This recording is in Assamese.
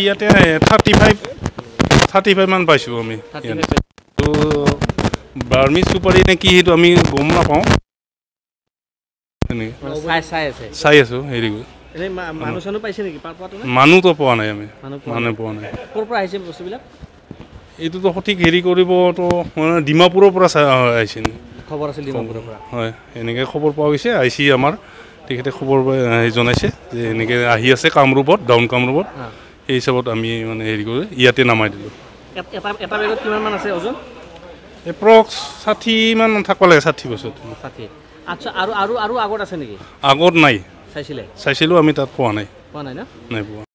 ইয়াতে 35 মান পাইছোঁ আমি তো বাৰ্মি চুপাৰি নে কি সেইটো আমি গম নাপাওঁ চাই আছোঁ হেৰি মানুহতো পোৱা নাই আমি মানুহ পোৱা নাই এইটোতো সঠিক হেৰি কৰিবতো ডিমাপুৰৰ পৰা আহিছে খবৰ আছিল ডিমাপুৰৰ পৰা হয় এনেকৈ খবৰ পোৱা গৈছে আহিছে আমাৰ তেখেতে খবৰ জনাইছে যে এনেকৈ আহি আছে কামৰূপত ডাউন কামৰূপত এই হিচাপত আমি মানে হেৰি কৰি ইয়াতে নামাই দিলোঁ এটা বেগত কিমানমান আছে ওজন এপ্ৰক্স 60 মান থাকিব লাগে 60 বছৰ 60 আচ্ছা আৰু আগত আছে নেকি আগত নাই চাইছিলোঁ আমি তাত পোৱা নাই না নাই পোৱা